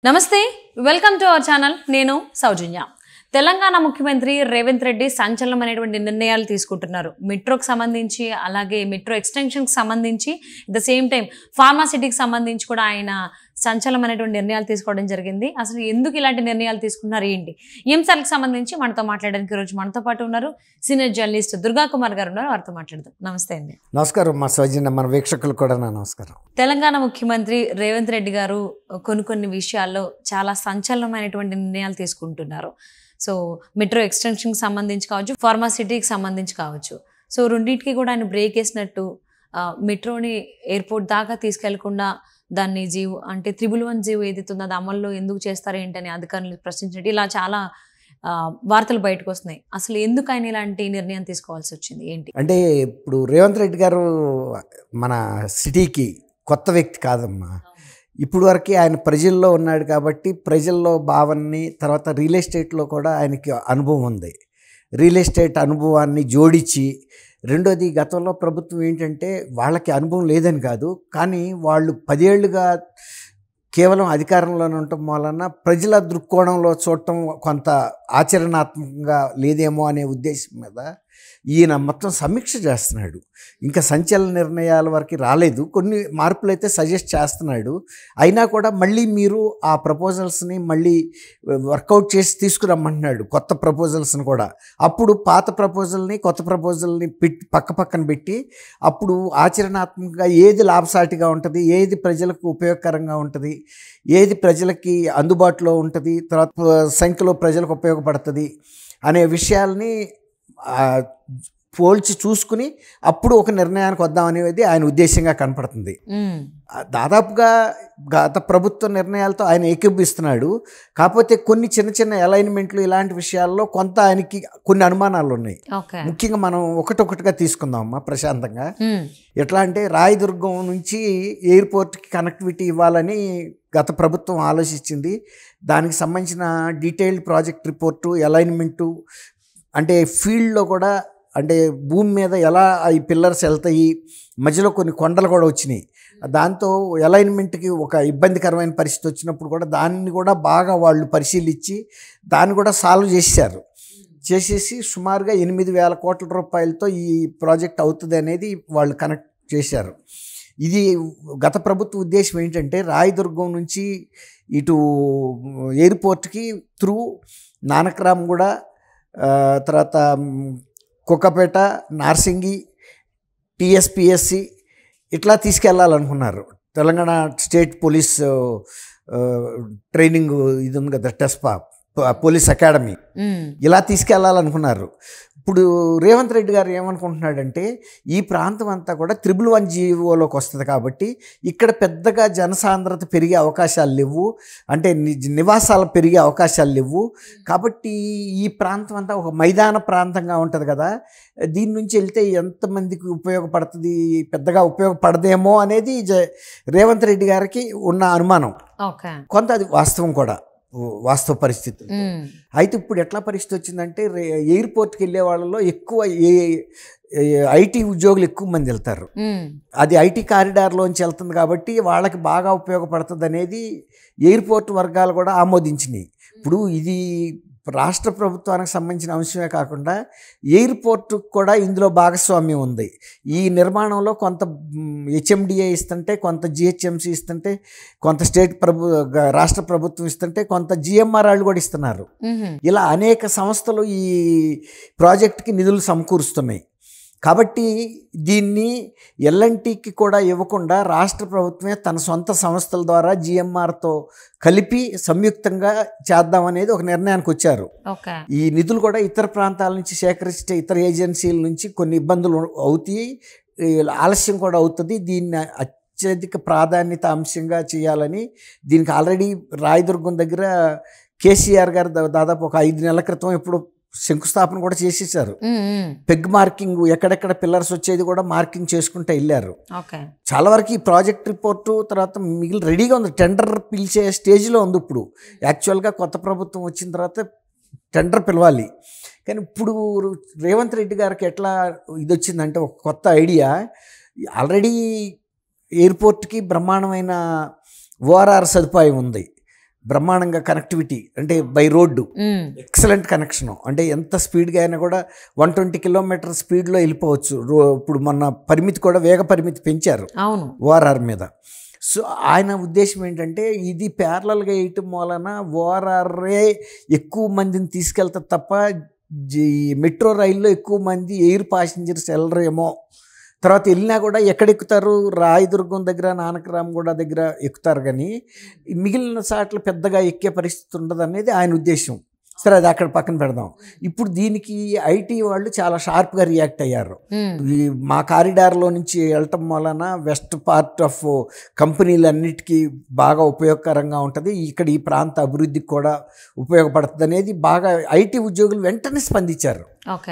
నమస్తే welcome to our channel నేను సౌజన్య తెలంగాణ ముఖ్యమంత్రి రేవంత్ రెడ్డి సంచలనమైనటువంటి నిర్ణయాలు తీసుకుంటున్నారు మెట్రోకి సంబంధించి అలాగే మెట్రో ఎక్స్టెన్షన్కి సంబంధించి ద సేమ్ టైం ఫార్మాసిటీకి సంబంధించి కూడా ఆయన సంచలనమైనటువంటి నిర్ణయాలు తీసుకోవడం జరిగింది అసలు ఎందుకు ఇలాంటి నిర్ణయాలు తీసుకున్నారు ఏంటి ఈ అంశాలకు సంబంధించి మనతో మాట్లాడడానికి ఈరోజు మనతో పాటు ఉన్నారు సీనియర్ జర్నలిస్ట్ దుర్గా కుమార్ గారు ఉన్నారు వారితో మాట్లాడదాం నమస్తే అండి నమస్కారం మా సౌజన్య మన వీక్షకులు కూడా నా నమస్కారం తెలంగాణ ముఖ్యమంత్రి రేవంత్ రెడ్డి గారు కొన్ని విషయాల్లో చాలా సంచలనమైనటువంటి నిర్ణయాలు తీసుకుంటున్నారు సో మెట్రో ఎక్స్టెన్షన్కి సంబంధించి కావచ్చు ఫార్మాసిటీకి సంబంధించి కావచ్చు సో రెండింటికి కూడా ఆయన బ్రేక్ వేసినట్టు మెట్రోని ఎయిర్పోర్ట్ దాకా తీసుకెళ్లకుండా దాన్ని జీవో అంటే 111 జీవో ఏదైతే ఉందో అది అమల్లో ఎందుకు చేస్తారు ఏంటని అధికారులు ప్రశ్నించినట్టు ఇలా చాలా వార్తలు బయటకు వస్తున్నాయి అసలు ఎందుకు ఆయన ఇలాంటి నిర్ణయం తీసుకోవాల్సి వచ్చింది ఏంటి అంటే ఇప్పుడు రేవంత్ రెడ్డి గారు మన సిటీకి కొత్త వ్యక్తి కాదమ్మా ఇప్పుడు వరకు ఆయన ప్రజల్లో ఉన్నాడు కాబట్టి ప్రజల్లో భావనని తర్వాత రియల్ ఎస్టేట్లో కూడా ఆయనకి అనుభవం ఉంది రియల్ ఎస్టేట్ అనుభవాన్ని జోడించి రెండోది గతంలో ప్రభుత్వం ఏంటంటే వాళ్ళకి అనుభవం లేదని కాదు కానీ వాళ్ళు 10 ఏళ్ళుగా కేవలం అధికారంలోనే ఉండటం వలన ప్రజల దృక్కోణంలో చూడటం కొంత ఆచరణాత్మకంగా లేదేమో అనే ఉద్దేశం మీద ఈయన మొత్తం సమీక్ష చేస్తున్నాడు ఇంకా సంచలన నిర్ణయాల వరకు రాలేదు కొన్ని మార్పులు అయితే సజెస్ట్ చేస్తున్నాడు అయినా కూడా మళ్ళీ మీరు ఆ ప్రపోజల్స్ని మళ్ళీ వర్కౌట్ చేసి తీసుకురమ్మంటున్నాడు కొత్త ప్రపోజల్స్ని కూడా అప్పుడు పాత ప్రపోజల్ని కొత్త ప్రపోజల్ని పక్కన పెట్టి అప్పుడు ఆచరణాత్మకంగా ఏది లాభసాటిగా ఉంటుంది ఏది ప్రజలకు ఉపయోగకరంగా ఉంటుంది ఏది ప్రజలకి అందుబాటులో ఉంటుంది తర్వాత సంఖ్యలో ప్రజలకు ఉపయోగపడుతుంది అనే విషయాల్ని పోల్చి చూసుకుని అప్పుడు ఒక నిర్ణయానికి వద్దామనేది ఆయన ఉద్దేశంగా కనపడుతుంది దాదాపుగా గత ప్రభుత్వ నిర్ణయాలతో ఆయన ఏకీభవిస్తున్నాడు కాకపోతే కొన్ని చిన్న చిన్న అలైన్మెంట్లు ఇలాంటి విషయాల్లో కొంత ఆయనకి కొన్ని అనుమానాలు ఉన్నాయి ముఖ్యంగా మనం ఒకటొకటిగా తీసుకుందాం అమ్మా ప్రశాంతంగా ఎట్లా అంటే రాయదుర్గం నుంచి ఎయిర్పోర్ట్కి కనెక్టివిటీ ఇవ్వాలని గత ప్రభుత్వం ఆలోచించింది దానికి సంబంధించిన డీటెయిల్డ్ ప్రాజెక్ట్ రిపోర్టు అలైన్మెంటు అంటే ఫీల్డ్లో కూడా అంటే భూమి మీద ఎలా ఈ పిల్లర్స్ వెళ్తాయి మధ్యలో కొన్ని కొండలు కూడా వచ్చినాయి దాంతో అలైన్మెంట్కి ఒక ఇబ్బందికరమైన పరిస్థితి వచ్చినప్పుడు కూడా దాన్ని కూడా బాగా వాళ్ళు పరిశీలించి దాన్ని కూడా సాల్వ్ చేసేసి సుమారుగా 8,000 కోట్ల రూపాయలతో ఈ ప్రాజెక్ట్ అవుతుంది అనేది వాళ్ళు కనెక్ట్ చేశారు ఇది గత ప్రభుత్వ ఉద్దేశం ఏంటంటే రాయదుర్గం నుంచి ఇటు ఎయిర్పోర్ట్కి త్రూ నానక్రామ్గూడ తర్వాత కుక్కపేట నార్సింగి టీఎస్పిఎస్సి ఇట్లా తీసుకెళ్లాలనుకున్నారు తెలంగాణ స్టేట్ పోలీస్ ట్రైనింగ్ ఇది ఉంది కదా టెస్పా పోలీస్ అకాడమీ ఇలా తీసుకెళ్లాలనుకున్నారు ఇప్పుడు రేవంత్ రెడ్డి గారు ఏమనుకుంటున్నాడంటే ఈ ప్రాంతం అంతా కూడా 111 జీవోలోకి వస్తుంది కాబట్టి ఇక్కడ పెద్దగా జనసాంద్రత పెరిగే అవకాశాలు లేవు అంటే నివాసాలు పెరిగే అవకాశాలు లేవు కాబట్టి ఈ ప్రాంతం అంతా ఒక మైదాన ప్రాంతంగా ఉంటుంది కదా దీని నుంచి వెళ్తే ఎంతమందికి ఉపయోగపడుతుంది పెద్దగా ఉపయోగపడదేమో అనేది రేవంత్ రెడ్డి గారికి ఉన్న అనుమానం కొంత అది వాస్తవం కూడా వాస్తవ పరిస్థితి అయితే ఇప్పుడు ఎట్లా పరిస్థితి వచ్చిందంటే ఎయిర్పోర్ట్కి వెళ్ళే వాళ్ళలో ఎక్కువ ఐటీ ఉద్యోగులు ఎక్కువ మంది వెళ్తారు అది ఐటీ కారిడార్లోంచి వెళ్తుంది కాబట్టి వాళ్ళకి బాగా ఉపయోగపడుతుంది అనేది ఎయిర్పోర్ట్ వర్గాలు కూడా ఆమోదించినాయి ఇప్పుడు ఇది రాష్ట్ర ప్రభుత్వానికి సంబంధించిన అంశమే కాకుండా ఎయిర్పోర్ట్కి కూడా ఇందులో భాగస్వామ్యం ఉంది ఈ నిర్మాణంలో కొంత హెచ్ఎండిఏ ఇస్తుంటే కొంత జిహెచ్ఎంసి ఇస్తుంటే కొంత రాష్ట్ర ప్రభుత్వం ఇస్తుంటే కొంత జిఎంఆర్ వాళ్ళు కూడా ఇస్తున్నారు ఇలా అనేక సంస్థలు ఈ ప్రాజెక్ట్కి నిధులు సమకూరుస్తున్నాయి కాబట్టి దీన్ని ఎల్ఎన్టీకి కూడా ఇవ్వకుండా రాష్ట్ర ప్రభుత్వమే తన సొంత సంస్థల ద్వారా జిఎంఆర్తో కలిపి సంయుక్తంగా చేద్దామనేది ఒక నిర్ణయానికి వచ్చారు ఈ నిధులు కూడా ఇతర ప్రాంతాల నుంచి సేకరిస్తే ఇతర ఏజెన్సీల నుంచి కొన్ని ఇబ్బందులు అవుతాయి ఆలస్యం కూడా అవుతుంది దీన్ని అత్యధిక ప్రాధాన్యత అంశంగా చేయాలని దీనికి ఆల్రెడీ రాయదుర్గం దగ్గర కేసీఆర్ గారు దాదాపు ఒక 5 నెలల క్రితం ఎప్పుడు శంకుస్థాపన కూడా చేసేసారు పెగ్ మార్కింగ్ ఎక్కడెక్కడ పిల్లర్స్ వచ్చేది కూడా మార్కింగ్ చేసుకుంటూ వెళ్ళారు చాలా వరకు ఈ ప్రాజెక్ట్ రిపోర్టు తర్వాత మిగిలిన రెడీగా ఉంది టెండర్ పిలిచే స్టేజ్లో ఉంది ఇప్పుడు యాక్చువల్గా కొత్త ప్రభుత్వం వచ్చిన తర్వాత టెండర్ పిలవాలి కానీ ఇప్పుడు రేవంత్ రెడ్డి గారికి ఎట్లా ఇది వచ్చిందంటే ఒక కొత్త ఐడియా ఆల్రెడీ ఎయిర్పోర్ట్కి బ్రహ్మాండమైన ఓఆర్ఆర్ సదుపాయం ఉంది బ్రహ్మాండంగా కనెక్టివిటీ, అంటే బై రోడ్డు ఎక్సలెంట్ కనెక్షన్. అంటే ఎంత స్పీడ్గా అయినా కూడా 120 కిలోమీటర్ స్పీడ్లో వెళ్ళిపోవచ్చు. ఇప్పుడు మొన్న పరిమితి కూడా వేగ పరిమితి పెంచారు ఓఆర్ఆర్ మీద. సో ఆయన ఉద్దేశం ఏంటంటే ఇది ప్యారలల్గా వేయటం వలన ఓఆర్ఆర్ఏ ఎక్కువ మందిని తీసుకెళ్తుంది తప్ప మెట్రో రైల్లో ఎక్కువ మంది ఎయిర్ ప్యాసింజర్స్ వెళ్ళరేమో. తర్వాత వెళ్ళినా కూడా ఎక్కడెక్కుతారు, రాయదుర్గం దగ్గర నానకరామగూడ దగ్గర ఎక్కుతారు, కానీ మిగిలిన సార్లు పెద్దగా ఎక్కే పరిస్థితి ఉండదు అనేది ఆయన ఉద్దేశం. సరే, అది అక్కడ పక్కన పెడదాం. ఇప్పుడు దీనికి ఐటీ వాళ్ళు చాలా షార్ప్గా రియాక్ట్ అయ్యారు. ఈ మా కారిడార్లో నుంచి వెళ్ళటం వలన వెస్ట్ పార్ట్ ఆఫ్ కంపెనీలన్నిటికీ బాగా ఉపయోగకరంగా ఉంటుంది, ఇక్కడ ఈ ప్రాంత అభివృద్ధికి కూడా ఉపయోగపడుతుంది అనేది బాగా ఐటీ ఉద్యోగులు వెంటనే స్పందించారు.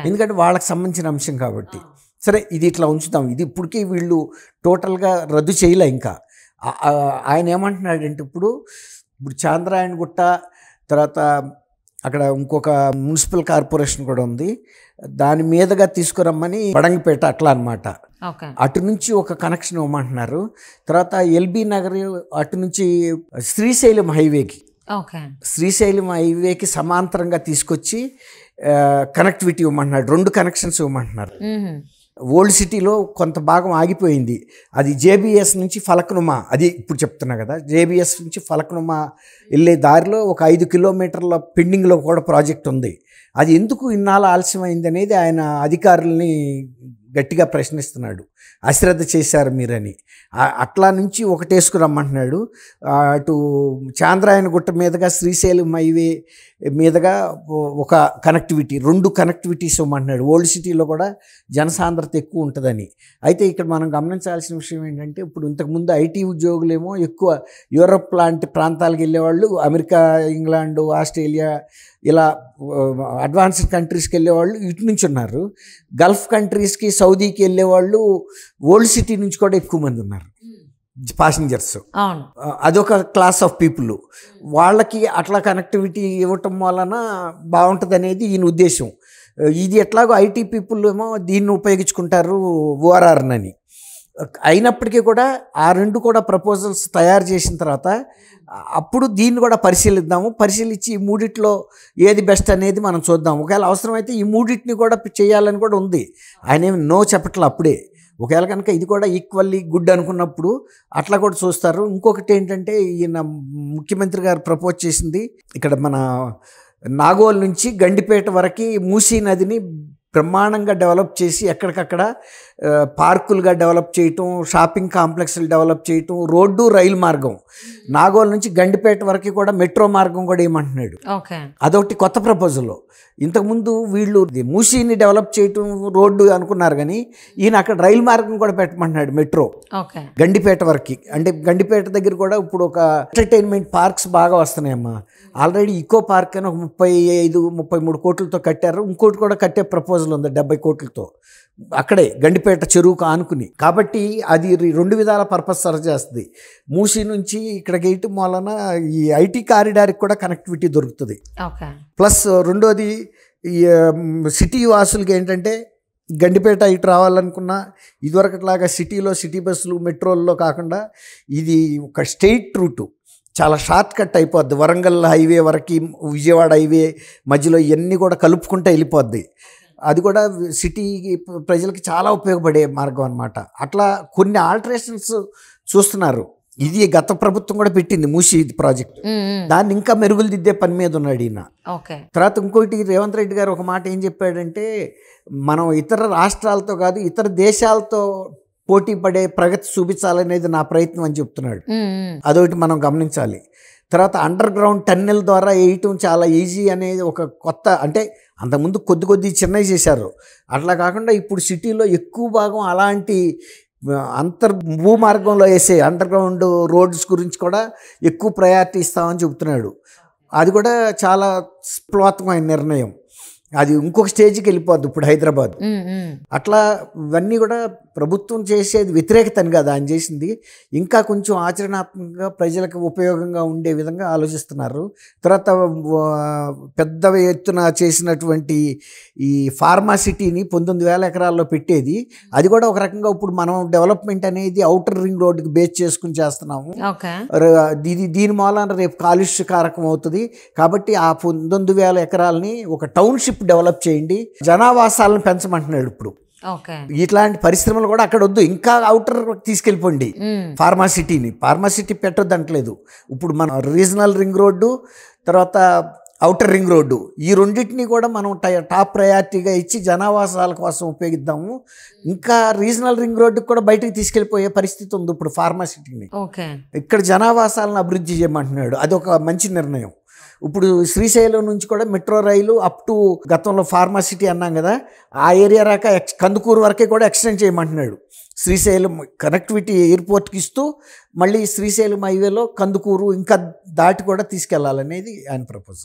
ఎందుకంటే వాళ్ళకి సంబంధించిన అంశం కాబట్టి. సరే, ఇది ఇట్లా ఉంచుతాం. ఇది ఇప్పటికీ వీళ్ళు టోటల్గా రద్దు చేయలే. ఇంకా ఆయన ఏమంటున్నాడంటే ఇప్పుడు చాంద్రాయణగుట్ట తర్వాత అక్కడ ఇంకొక మున్సిపల్ కార్పొరేషన్ కూడా ఉంది, దాని మీదుగా తీసుకురమ్మని బడంగపేట అట్లా అనమాట. అటు నుంచి ఒక కనెక్షన్ ఇవ్వమంటున్నారు. తర్వాత ఎల్బీ నగర్ అటు నుంచి శ్రీశైలం హైవేకి సమాంతరంగా తీసుకొచ్చి కనెక్టివిటీ ఇవ్వమంటున్నారు. 2 కనెక్షన్స్ ఇవ్వమంటున్నారు. ఓల్డ్ సిటీలో కొంత భాగం ఆగిపోయింది, అది జేబీఎస్ నుంచి ఫలక్నుమా, అది ఇప్పుడు చెప్తున్నా కదా, జేబీఎస్ నుంచి ఫలక్నుమా వెళ్ళే దారిలో ఒక 5 కిలోమీటర్ల పెండింగ్లో కూడా ప్రాజెక్ట్ ఉంది. అది ఎందుకు ఇన్నాళ్ళు ఆలస్యమైంది అనేది ఆయన అధికారుల్ని గట్టిగా ప్రశ్నిస్తున్నాడు. అశ్రద్ధ చేశారు మీరని. అట్లా నుంచి ఒకటేసుకురమ్మంటున్నాడు. అటు చాంద్రాయణగుట్ట మీదుగా శ్రీశైలం హైవే మీదుగా ఒక కనెక్టివిటీ, 2 కనెక్టివిటీస్ ఇవ్వమంటున్నాడు. ఓల్డ్ సిటీలో కూడా జనసాంద్రత ఎక్కువ ఉంటుందని. అయితే ఇక్కడ మనం గమనించాల్సిన విషయం ఏంటంటే, ఇప్పుడు ఇంతకుముందు ఐటీ ఉద్యోగులేమో ఎక్కువ యూరప్ లాంటి ప్రాంతాలకు వెళ్ళేవాళ్ళు, అమెరికా, ఇంగ్లాండ్, ఆస్ట్రేలియా ఇలా అడ్వాన్స్డ్ కంట్రీస్కి వెళ్ళేవాళ్ళు ఇటు నుంచి ఉన్నారు. గల్ఫ్ కంట్రీస్కి, సౌదీకి వెళ్ళేవాళ్ళు ఓల్డ్ సిటీ నుంచి కూడా ఎక్కువ మంది ఉన్నారు ప్యాసింజర్స్. అదొక క్లాస్ ఆఫ్ పీపుల్. వాళ్ళకి అట్లా కనెక్టివిటీ ఇవ్వటం వలన బాగుంటుంది అనేది ఈయన ఉద్దేశం. ఇది ఎట్లాగో ఐటీ పీపుల్ ఏమో దీన్ని ఉపయోగించుకుంటారు ఓఆర్ఆర్నని. అయినప్పటికీ కూడా ఆ 2 కూడా ప్రపోజల్స్ తయారు చేసిన తర్వాత అప్పుడు దీన్ని కూడా పరిశీలిద్దాము. పరిశీలించి ఈ 3 ఏది బెస్ట్ అనేది మనం చూద్దాం. ఒకవేళ అవసరమైతే ఈ 3 కూడా చేయాలని కూడా ఉంది. ఆయన ఏమి నో చెప్పట్లే అప్పుడే. ఒకవేళ కనుక ఇది కూడా ఈక్వల్లీ గుడ్ అనుకున్నప్పుడు అట్లా కూడా చూస్తారు. ఇంకొకటి ఏంటంటే, ఈయన ముఖ్యమంత్రి గారు ప్రపోజ్ చేసింది ఇక్కడ మన నాగోల్ నుంచి గండిపేట వరకు మూసీ నదిని బ్రహ్మాండంగా డెవలప్ చేసి ఎక్కడికక్కడ పార్కులుగా డెవలప్ చేయటం, షాపింగ్ కాంప్లెక్స్లు డెవలప్ చేయటం, రోడ్డు రైలు మార్గం నాగోల్ నుంచి గండిపేట వరకు కూడా మెట్రో మార్గం కూడా ఏమంటున్నాడు. అదొకటి కొత్త ప్రపోజల్లో. ఇంతకుముందు వీళ్ళు మూసీని డెవలప్ చేయటం రోడ్డు అనుకున్నారు, కానీ ఈయన అక్కడ రైలు మార్గం కూడా పెట్టమంటున్నాడు, మెట్రో గండిపేట వరకు. అంటే గండిపేట దగ్గర కూడా ఇప్పుడు ఒక ఎంటర్టైన్మెంట్ పార్క్స్ బాగా వస్తున్నాయమ్మా. ఆల్రెడీ ఇకో పార్క్ అని ఒక 35-33 కోట్లతో కట్టారు. ఇంకోటి కూడా కట్టే ప్రపోజల్ ఉంది 70 కోట్లతో అక్కడే గండిపేట చెరువుకు ఆనుకుని. కాబట్టి అది 2 విధాల పర్పస్ సర్వ్ చేస్తుంది. మూసీ నుంచి ఇక్కడికి వేయటం వలన ఈ ఐటీ కారిడార్కి కూడా కనెక్టివిటీ దొరుకుతుంది. ప్లస్ రెండోది సిటీ వాసులకి ఏంటంటే, గండిపేట ఇటు రావాలనుకున్నా ఇదివరకట్లాగా సిటీ బస్సులు మెట్రోల్లో కాకుండా ఇది ఒక స్ట్రెయిట్ రూటు, చాలా షార్ట్ కట్ అయిపోద్ది. వరంగల్ హైవే వరకు, విజయవాడ హైవే మధ్యలో ఇవన్నీ కూడా కలుపుకుంటూ వెళ్ళిపోద్ది. అది కూడా సిటీ ప్రజలకి చాలా ఉపయోగపడే మార్గం అనమాట. అట్లా కొన్ని ఆల్టరేషన్స్ చూస్తున్నారు. ఇది గత ప్రభుత్వం కూడా పెట్టింది మూసీ ప్రాజెక్ట్, దాన్ని ఇంకా మెరుగులు దిద్దే పని మీద ఉన్నాడు ఈయన. తర్వాత ఇంకోటి, రేవంత్ రెడ్డి గారు ఒక మాట ఏం చెప్పాడంటే, మనం ఇతర రాష్ట్రాలతో కాదు ఇతర దేశాలతో పోటీ పడే ప్రగతి చూపించాలనేది నా ప్రయత్నం అని చెప్తున్నాడు. అదొకటి మనం గమనించాలి. తర్వాత అండర్ గ్రౌండ్ టన్నెల్ ద్వారా వేయటం చాలా ఈజీ అనేది ఒక కొత్త, అంటే అంతకుముందు కొద్ది చిన్నవి చేశారు, అట్లా కాకుండా ఇప్పుడు సిటీలో ఎక్కువ భాగం అలాంటి భూమార్గంలో వేసే అండర్ గ్రౌండ్ రోడ్స్ గురించి కూడా ఎక్కువ ప్రయారిటీ ఇస్తామని చెబుతున్నాడు. అది కూడా చాలా స్ఫూర్తికమైన నిర్ణయం. అది ఇంకొక స్టేజ్కి వెళ్ళిపోద్ది ఇప్పుడు హైదరాబాద్. అట్లా ఇవన్నీ కూడా ప్రభుత్వం చేసేది వ్యతిరేకతని కాదు ఆయన చేసింది, ఇంకా కొంచెం ఆచరణాత్మకంగా ప్రజలకు ఉపయోగంగా ఉండే విధంగా ఆలోచిస్తున్నారు. తర్వాత పెద్ద ఎత్తున చేసినటువంటి ఈ ఫార్మాసిటీని 19,000 ఎకరాల్లో పెట్టేది, అది కూడా ఒక రకంగా ఇప్పుడు మనం డెవలప్మెంట్ అనేది ఔటర్ రింగ్ రోడ్డుకి బేస్ చేసుకుని చేస్తున్నాము. దీని మూలాన రేపు కాలుష్య కారకం అవుతుంది. కాబట్టి ఆ 19,000 ఎకరాలని ఒక టౌన్షిప్ డెవలప్ చేయండి, జనావాసాలను పెంచమంటున్నాడు. ఇప్పుడు ఇట్లాంటి పరిశ్రమలు కూడా అక్కడ వద్దు, ఇంకా అవుటర్ తీసుకెళ్ళిపోండి ఫార్మాసిటీని. ఫార్మాసిటీ పెట్టొద్దు అంటలేదు. ఇప్పుడు మన రీజనల్ రింగ్ రోడ్డు, తర్వాత ఔటర్ రింగ్ రోడ్డు, ఈ రెండింటినీ కూడా మనం టాప్ ప్రయారిటీగా ఇచ్చి జనావాసాల కోసం ఉపయోగిద్దాము. ఇంకా రీజనల్ రింగ్ రోడ్డుకి కూడా బయటకు తీసుకెళ్ళిపోయే పరిస్థితి ఉంది ఇప్పుడు ఫార్మాసిటీని. ఇక్కడ జనావాసాలను అభివృద్ధి చేయమంటున్నాడు, అది ఒక మంచి నిర్ణయం. ఇప్పుడు శ్రీశైలం నుంచి కూడా మెట్రో రైలు అప్ టు గతంలో ఫార్మాసిటీ అన్నాం కదా, ఆ ఏరియా రాక కందుకూరు వరకే కూడా ఎక్స్టెండ్ చేయమంటున్నాడు. శ్రీశైలం కనెక్టివిటీ ఎయిర్పోర్ట్కి ఇస్తూ మళ్ళీ శ్రీశైలం హైవేలో కందుకూరు ఇంకా దాటి కూడా తీసుకెళ్లాలనేది ఆయన ప్రపోజల్.